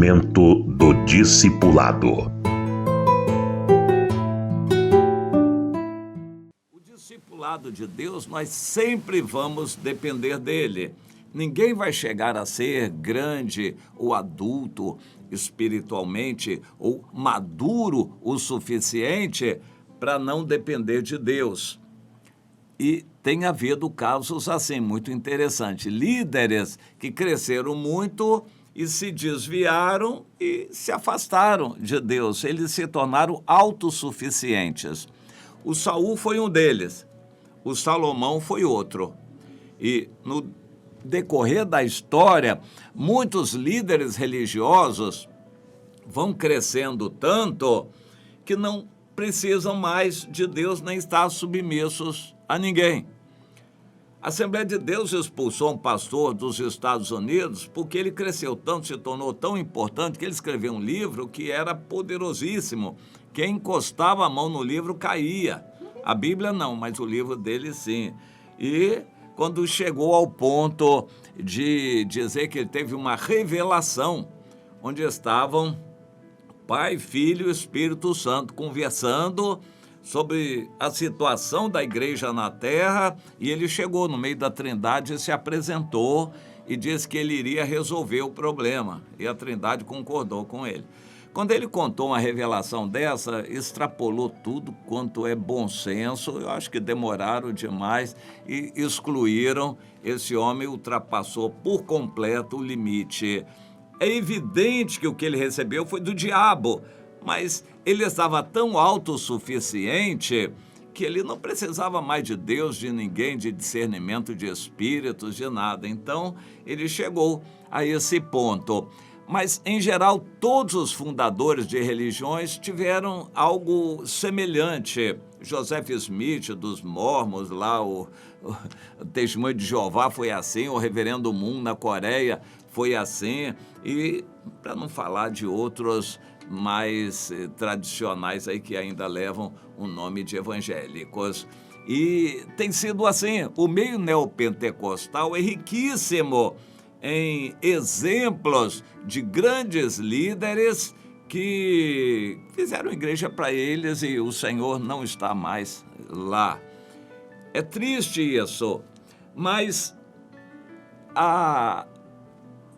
momento do discipulado. O discipulado de Deus, nós sempre vamos depender dele. Ninguém vai chegar a ser grande ou adulto espiritualmente ou maduro o suficiente para não depender de Deus. E tem havido casos assim, muito interessantes. Líderes que cresceram muito e se desviaram e se afastaram de Deus. Eles se tornaram autossuficientes. O Saul foi um deles. O Salomão foi outro. E no decorrer da história, muitos líderes religiosos vão crescendo tanto que não precisam mais de Deus nem estar submissos a ninguém. A Assembleia de Deus expulsou um pastor dos Estados Unidos porque ele cresceu tanto, se tornou tão importante que ele escreveu um livro que era poderosíssimo. Quem encostava a mão no livro caía. A Bíblia não, mas o livro dele sim. E quando chegou ao ponto de dizer que ele teve uma revelação, onde estavam Pai, Filho e Espírito Santo conversando sobre a situação da igreja na terra, e ele chegou no meio da Trindade e se apresentou e disse que ele iria resolver o problema, e a Trindade concordou com ele. Quando ele contou uma revelação dessa, extrapolou tudo quanto é bom senso. Eu acho que demoraram demais e excluíram. Esse homem ultrapassou por completo o limite. É evidente que o que ele recebeu foi do diabo, mas ele estava tão autossuficiente que ele não precisava mais de Deus, de ninguém, de discernimento de espíritos, de nada. Então, ele chegou a esse ponto. Mas, em geral, todos os fundadores de religiões tiveram algo semelhante. Joseph Smith, dos Mormons, lá, o Testemunho de Jeová foi assim, o Reverendo Moon, na Coreia, foi assim, e para não falar de outros mais tradicionais aí que ainda levam o nome de evangélicos. E tem sido assim, o meio neopentecostal é riquíssimo em exemplos de grandes líderes que fizeram igreja para eles e o Senhor não está mais lá. É triste isso, mas a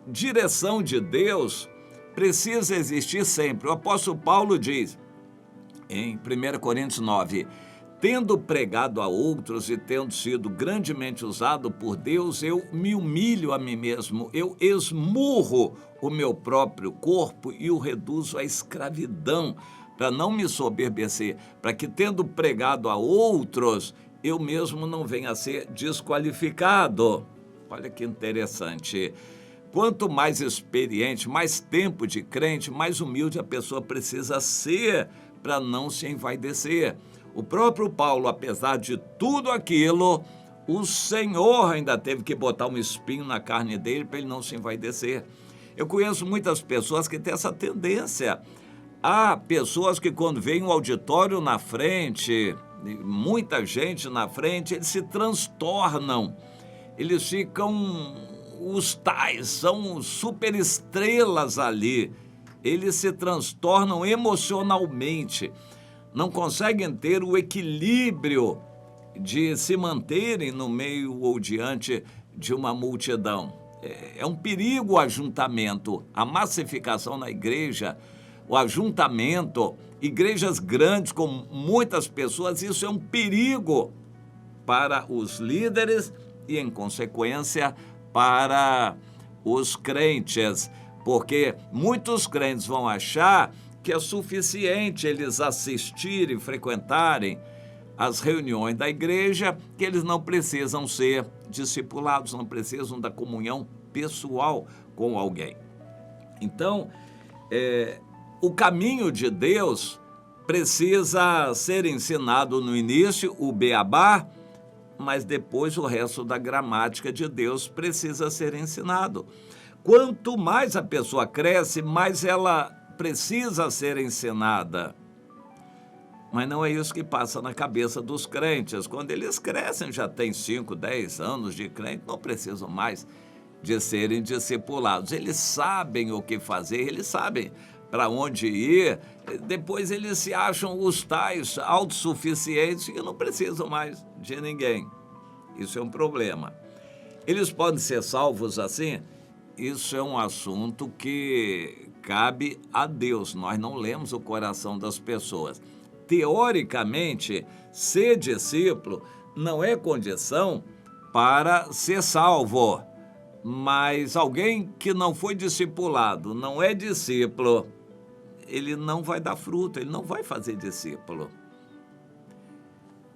direção de Deus precisa existir sempre. O apóstolo Paulo diz, em 1 Coríntios 9, tendo pregado a outros e tendo sido grandemente usado por Deus, eu me humilho a mim mesmo, eu esmurro o meu próprio corpo e o reduzo à escravidão, para não me soberbecer, para que, tendo pregado a outros, eu mesmo não venha a ser desqualificado. Olha que interessante. Quanto mais experiente, mais tempo de crente, mais humilde a pessoa precisa ser para não se envaidecer. O próprio Paulo, apesar de tudo aquilo, o Senhor ainda teve que botar um espinho na carne dele para ele não se envaidecer. Eu conheço muitas pessoas que têm essa tendência. Há pessoas que, quando vem um auditório na frente, muita gente na frente, eles se transtornam. Eles ficam, os tais, são superestrelas ali. Eles se transtornam emocionalmente. Não conseguem ter o equilíbrio de se manterem no meio ou diante de uma multidão. É um perigo o ajuntamento, a massificação na igreja, o ajuntamento, igrejas grandes com muitas pessoas, isso é um perigo para os líderes e, em consequência, para os crentes, porque muitos crentes vão achar que é suficiente eles assistirem, frequentarem as reuniões da igreja, que eles não precisam ser discipulados, não precisam da comunhão pessoal com alguém. Então, o caminho de Deus precisa ser ensinado no início, o beabá, mas depois o resto da gramática de Deus precisa ser ensinado. Quanto mais a pessoa cresce, mais ela precisa ser ensinada. Mas não é isso que passa na cabeça dos crentes. Quando eles crescem, já têm 5, 10 anos de crente, não precisam mais de serem discipulados. Eles sabem o que fazer, eles sabem para onde ir, depois eles se acham os tais autossuficientes que não precisam mais de ninguém. Isso é um problema. Eles podem ser salvos assim? Isso é um assunto que cabe a Deus. Nós não lemos o coração das pessoas. Teoricamente, ser discípulo não é condição para ser salvo. Mas alguém que não foi discipulado, não é discípulo, ele não vai dar fruto, ele não vai fazer discípulo.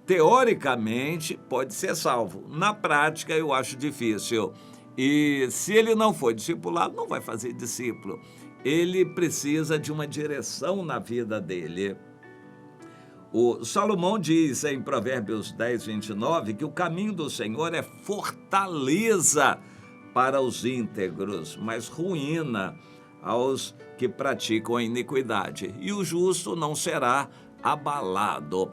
Teoricamente, pode ser salvo. Na prática, eu acho difícil. E se ele não for discipulado, não vai fazer discípulo. Ele precisa de uma direção na vida dele. O Salomão diz em Provérbios 10, 29, que o caminho do Senhor é fortaleza para os íntegros, mas ruína aos que praticam a iniquidade. E o justo não será abalado.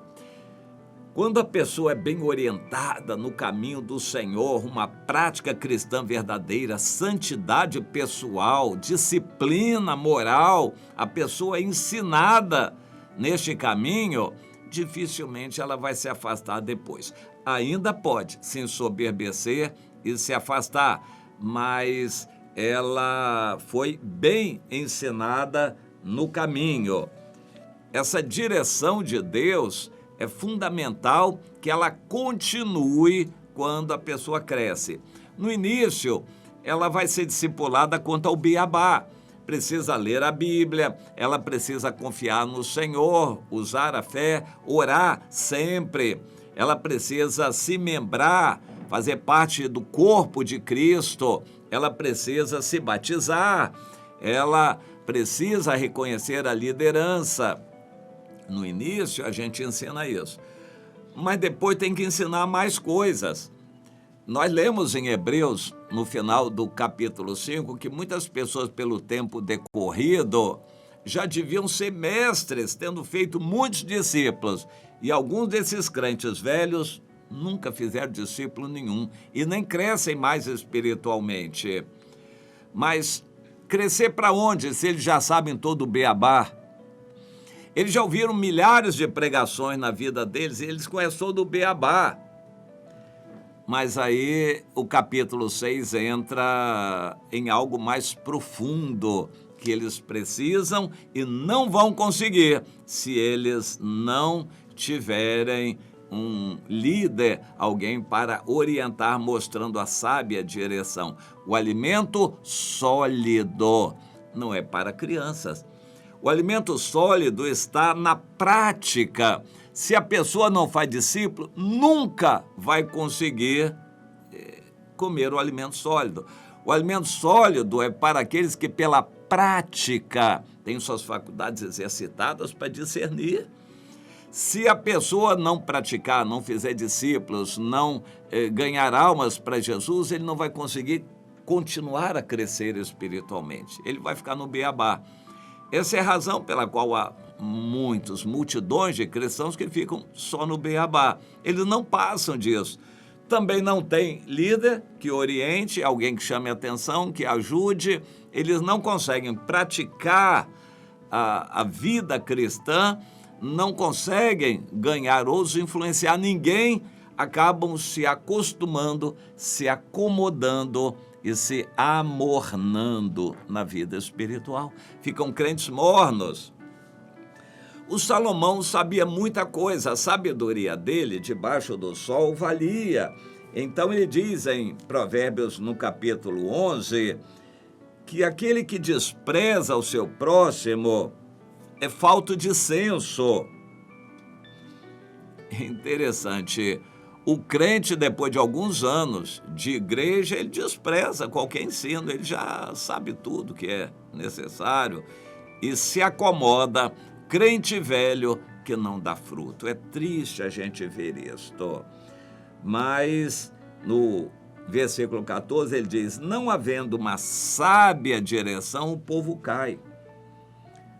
Quando a pessoa é bem orientada no caminho do Senhor, uma prática cristã verdadeira, santidade pessoal, disciplina moral, a pessoa é ensinada neste caminho, dificilmente ela vai se afastar depois. Ainda pode se ensoberbecer e se afastar, mas ela foi bem ensinada no caminho. Essa direção de Deus é fundamental que ela continue quando a pessoa cresce. No início, ela vai ser discipulada quanto ao beabá. Precisa ler a Bíblia, ela precisa confiar no Senhor, usar a fé, orar sempre. Ela precisa se membrar, fazer parte do corpo de Cristo. Ela precisa se batizar. Ela precisa reconhecer a liderança. No início, a gente ensina isso. Mas depois tem que ensinar mais coisas. Nós lemos em Hebreus, no final do capítulo 5, que muitas pessoas, pelo tempo decorrido, já deviam ser mestres, tendo feito muitos discípulos. E alguns desses crentes velhos nunca fizeram discípulo nenhum e nem crescem mais espiritualmente. Mas crescer para onde, se eles já sabem todo o beabá? Eles já ouviram milhares de pregações na vida deles e eles conhecem todo o beabá. Mas aí o capítulo 6 entra em algo mais profundo que eles precisam e não vão conseguir se eles não tiverem um líder, alguém para orientar, mostrando a sábia direção. O alimento sólido não é para crianças. O alimento sólido está na prática. Se a pessoa não faz discípulo, nunca vai conseguir comer o alimento sólido. O alimento sólido é para aqueles que, pela prática, têm suas faculdades exercitadas para discernir. Se a pessoa não praticar, não fizer discípulos, não ganhar almas para Jesus, ele não vai conseguir continuar a crescer espiritualmente. Ele vai ficar no beabá. Essa é a razão pela qual há multidões de cristãos que ficam só no beabá. Eles não passam disso. Também não tem líder que oriente, alguém que chame a atenção, que ajude. Eles não conseguem praticar a vida cristã, não conseguem ganhar outros, influenciar ninguém, acabam se acostumando, se acomodando e se amornando na vida espiritual. Ficam crentes mornos. O Salomão sabia muita coisa, a sabedoria dele, debaixo do sol, valia. Então ele diz em Provérbios, no capítulo 11, que aquele que despreza o seu próximo é falto de senso. Interessante. O crente, depois de alguns anos de igreja, ele despreza qualquer ensino, ele já sabe tudo que é necessário e se acomoda, crente velho que não dá fruto. É triste a gente ver isto. Mas no versículo 14 ele diz: não havendo uma sábia direção, o povo cai.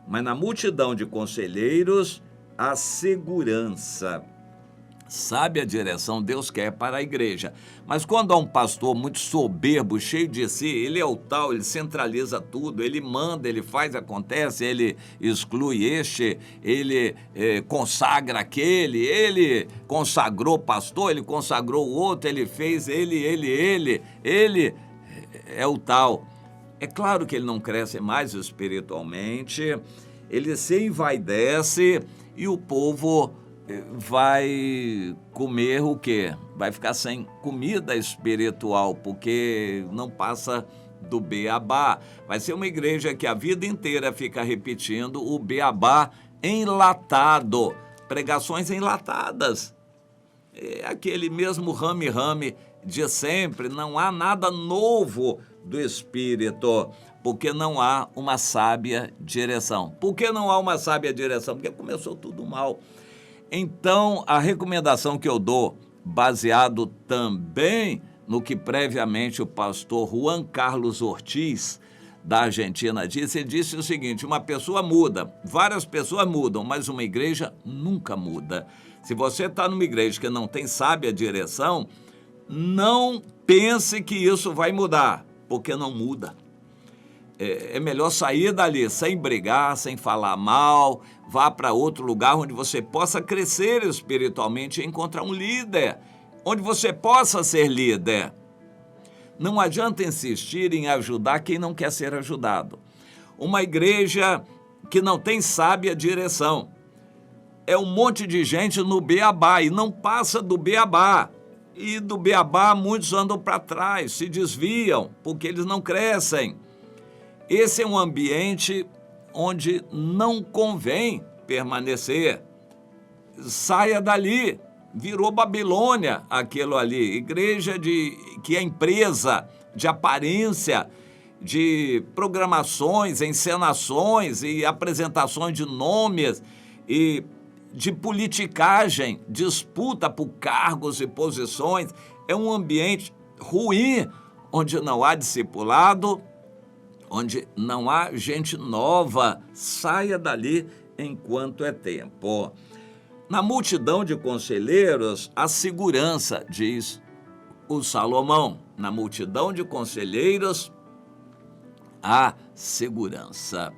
Mas na multidão de conselheiros, há segurança. Sabe a direção Deus quer para a igreja. Mas quando há um pastor muito soberbo, cheio de si, ele é o tal, ele centraliza tudo, ele manda, ele faz, acontece, ele exclui este, ele consagra aquele, ele consagrou pastor, ele consagrou o outro, ele fez ele é o tal. É claro que ele não cresce mais espiritualmente, ele se envaidece e o povo vai comer o quê? Vai ficar sem comida espiritual, porque não passa do beabá. Vai ser uma igreja que a vida inteira fica repetindo o beabá enlatado, pregações enlatadas. É aquele mesmo rame-rame de sempre, não há nada novo do Espírito, porque não há uma sábia direção. Por que não há uma sábia direção? Porque começou tudo mal. Então, a recomendação que eu dou, baseado também no que previamente o pastor Juan Carlos Ortiz, da Argentina, disse, ele disse o seguinte: uma pessoa muda, várias pessoas mudam, mas uma igreja nunca muda. Se você está numa igreja que não tem sábia direção, não pense que isso vai mudar, porque não muda. É melhor sair dali sem brigar, sem falar mal, vá para outro lugar onde você possa crescer espiritualmente e encontrar um líder, onde você possa ser líder. Não adianta insistir em ajudar quem não quer ser ajudado. Uma igreja que não tem sábia direção é um monte de gente no beabá e não passa do beabá. E do beabá muitos andam para trás, se desviam, porque eles não crescem. Esse é um ambiente onde não convém permanecer. Saia dali. Virou Babilônia aquilo ali. Igreja que é empresa de aparência, de programações, encenações e apresentações de nomes e de politicagem, disputa por cargos e posições. É um ambiente ruim, onde não há discipulado, onde não há gente nova. Saia dali enquanto é tempo. Na multidão de conselheiros, há segurança, diz o Salomão. Na multidão de conselheiros, há segurança.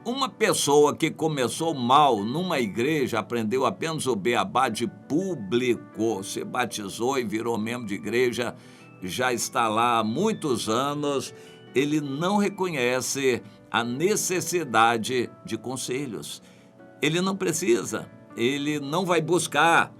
Uma pessoa que começou mal numa igreja, aprendeu apenas o beabá de público, se batizou e virou membro de igreja, já está lá há muitos anos, ele não reconhece a necessidade de conselhos. Ele não precisa, ele não vai buscar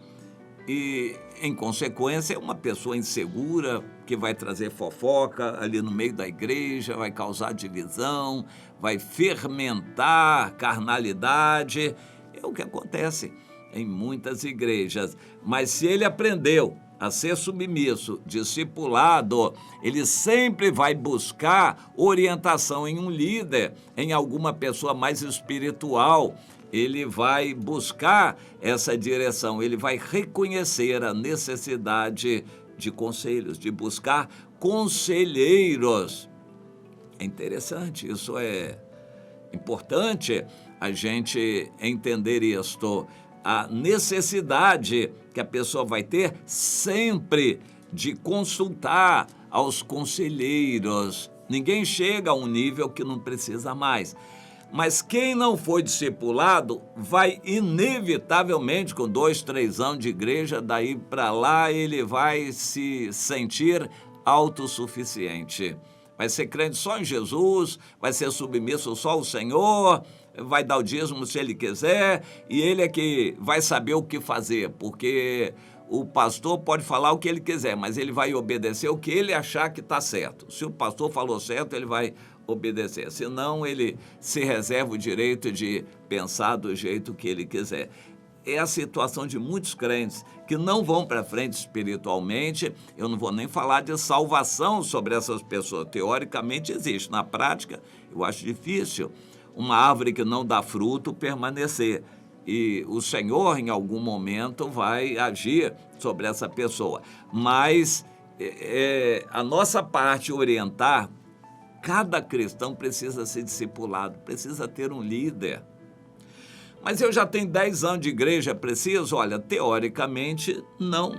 e, em consequência, é uma pessoa insegura que vai trazer fofoca ali no meio da igreja, vai causar divisão, vai fermentar carnalidade. É o que acontece em muitas igrejas. Mas se ele aprendeu a ser submisso, discipulado, ele sempre vai buscar orientação em um líder, em alguma pessoa mais espiritual. Ele vai buscar essa direção, ele vai reconhecer a necessidade de conselhos, de buscar conselheiros. É interessante, isso é importante a gente entender isto. A necessidade que a pessoa vai ter sempre de consultar aos conselheiros. Ninguém chega a um nível que não precisa mais. Mas quem não foi discipulado vai inevitavelmente, com 2, 3 anos de igreja, daí para lá ele vai se sentir autossuficiente. Vai ser crente só em Jesus, vai ser submisso só ao Senhor, vai dar o dízimo se ele quiser, e ele é que vai saber o que fazer, porque o pastor pode falar o que ele quiser, mas ele vai obedecer o que ele achar que está certo. Se o pastor falou certo, ele vai obedecer, senão ele se reserva o direito de pensar do jeito que ele quiser. É a situação de muitos crentes que não vão para frente espiritualmente. Eu não vou nem falar de salvação sobre essas pessoas. Teoricamente existe, na prática eu acho difícil uma árvore que não dá fruto permanecer. E o Senhor, em algum momento, vai agir sobre essa pessoa. Mas a nossa parte orientar. Cada cristão precisa ser discipulado, precisa ter um líder. Mas eu já tenho 10 anos de igreja, preciso? Olha, teoricamente, não.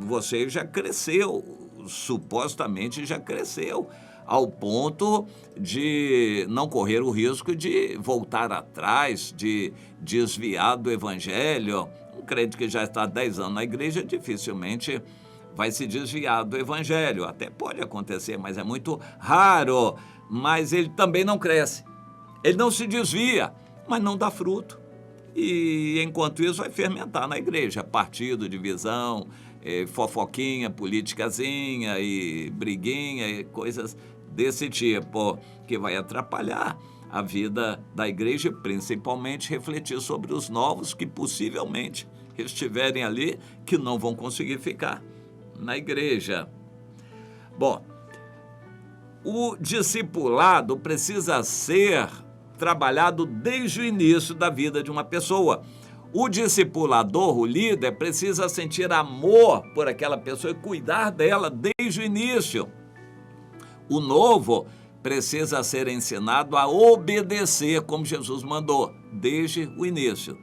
Você já cresceu, supostamente já cresceu, ao ponto de não correr o risco de voltar atrás, de desviar do evangelho. Um crente que já está há 10 anos na igreja dificilmente vai se desviar do evangelho. Até pode acontecer, mas é muito raro. Mas ele também não cresce. Ele não se desvia, mas não dá fruto. E enquanto isso vai fermentar na igreja, partido, divisão, fofoquinha, politicazinha e briguinha e coisas desse tipo, que vai atrapalhar a vida da igreja e principalmente refletir sobre os novos que possivelmente estiverem ali, que não vão conseguir ficar na igreja. Bom, o discipulado precisa ser trabalhado desde o início da vida de uma pessoa. O discipulador, o líder, precisa sentir amor por aquela pessoa e cuidar dela desde o início. O novo precisa ser ensinado a obedecer, como Jesus mandou, desde o início.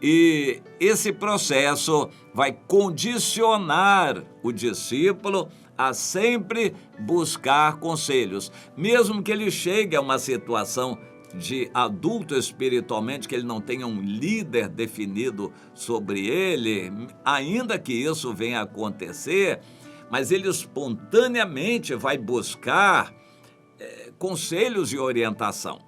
E esse processo vai condicionar o discípulo a sempre buscar conselhos. Mesmo que ele chegue a uma situação de adulto espiritualmente, que ele não tenha um líder definido sobre ele, ainda que isso venha a acontecer, mas ele espontaneamente vai buscar conselhos e orientação.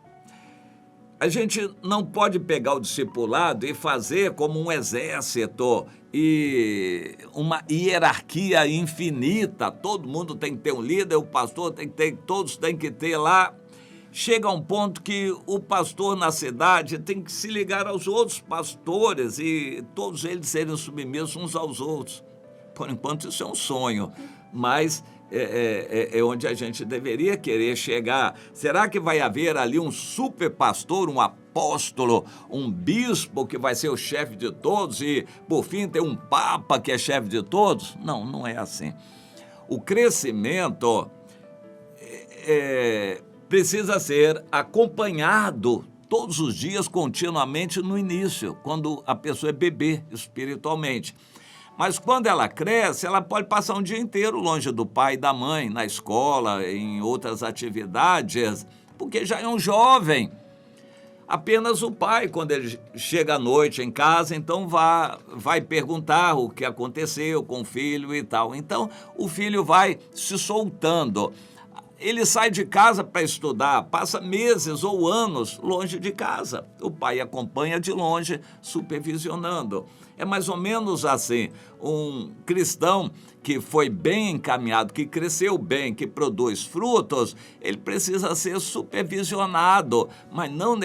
A gente não pode pegar o discipulado e fazer como um exército e uma hierarquia infinita. Todo mundo tem que ter um líder, o pastor tem que ter, todos têm que ter lá. Chega a um ponto que o pastor na cidade tem que se ligar aos outros pastores e todos eles serem submissos uns aos outros. Por enquanto isso é um sonho, mas é onde a gente deveria querer chegar. Será que vai haver ali um super pastor, um apóstolo, um bispo que vai ser o chefe de todos e, por fim, ter um papa que é chefe de todos? Não, não é assim. O crescimento precisa ser acompanhado todos os dias, continuamente no início, quando a pessoa é bebê espiritualmente. Mas quando ela cresce, ela pode passar um dia inteiro longe do pai e da mãe, na escola, em outras atividades, porque já é um jovem. Apenas o pai, quando ele chega à noite em casa, então vai perguntar o que aconteceu com o filho e tal. Então, o filho vai se soltando. Ele sai de casa para estudar, passa meses ou anos longe de casa. O pai acompanha de longe, supervisionando. É mais ou menos assim, um cristão que foi bem encaminhado, que cresceu bem, que produz frutos, ele precisa ser supervisionado, mas não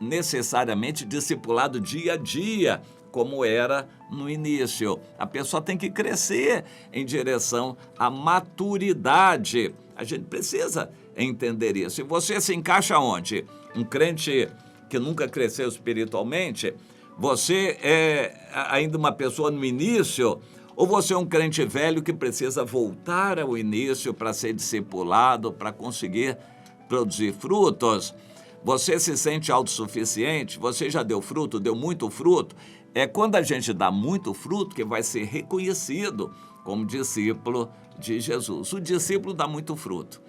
necessariamente discipulado dia a dia, como era no início. A pessoa tem que crescer em direção à maturidade. A gente precisa entender isso. E você se encaixa onde? Um crente que nunca cresceu espiritualmente? Você é ainda uma pessoa no início? Ou você é um crente velho que precisa voltar ao início para ser discipulado, para conseguir produzir frutos? Você se sente autossuficiente? Você já deu fruto, deu muito fruto? É quando a gente dá muito fruto que vai ser reconhecido como discípulo de Jesus. O discípulo dá muito fruto.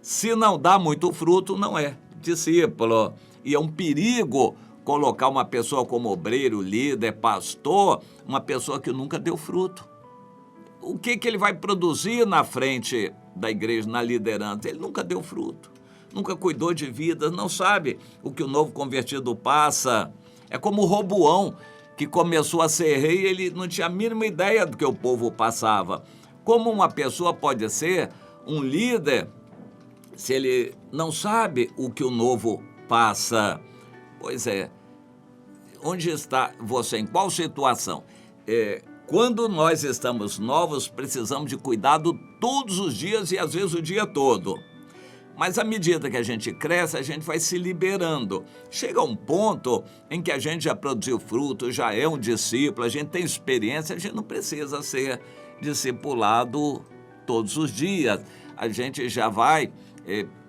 Se não dá muito fruto, não é discípulo. E é um perigo colocar uma pessoa como obreiro, líder, pastor, uma pessoa que nunca deu fruto. O que ele vai produzir na frente da igreja, na liderança? Ele nunca deu fruto, nunca cuidou de vidas, não sabe o que o novo convertido passa. É como o Roboão, que começou a ser rei, ele não tinha a mínima ideia do que o povo passava. Como uma pessoa pode ser um líder se ele não sabe o que o novo passa? Pois é. Onde está você? Em qual situação? Quando nós estamos novos, precisamos de cuidado todos os dias e às vezes o dia todo. Mas à medida que a gente cresce, a gente vai se liberando. Chega um ponto em que a gente já produziu fruto, já é um discípulo, a gente tem experiência, a gente não precisa ser discipulado todos os dias. A gente já vai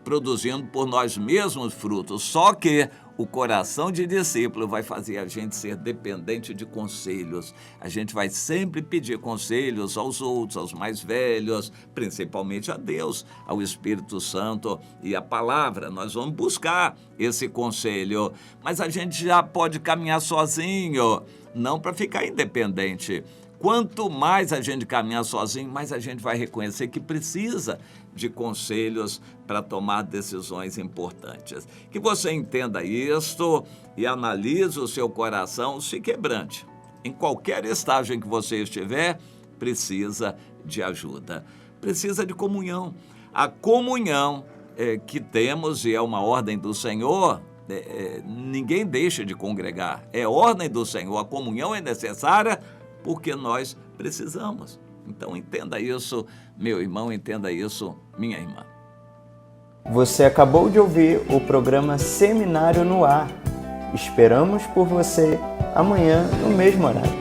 produzindo por nós mesmos frutos. Só que o coração de discípulo vai fazer a gente ser dependente de conselhos. A gente vai sempre pedir conselhos aos outros, aos mais velhos, principalmente a Deus, ao Espírito Santo e à palavra. Nós vamos buscar esse conselho, mas a gente já pode caminhar sozinho, não para ficar independente. Quanto mais a gente caminhar sozinho, mais a gente vai reconhecer que precisa de conselhos para tomar decisões importantes. Que você entenda isto e analise o seu coração, se quebrante. Em qualquer estágio em que você estiver, precisa de ajuda, precisa de comunhão. A comunhão que temos, e é uma ordem do Senhor, ninguém deixa de congregar. É ordem do Senhor, a comunhão é necessária porque nós precisamos. Então entenda isso, meu irmão, entenda isso, minha irmã. Você acabou de ouvir o programa Seminário no Ar. Esperamos por você amanhã no mesmo horário.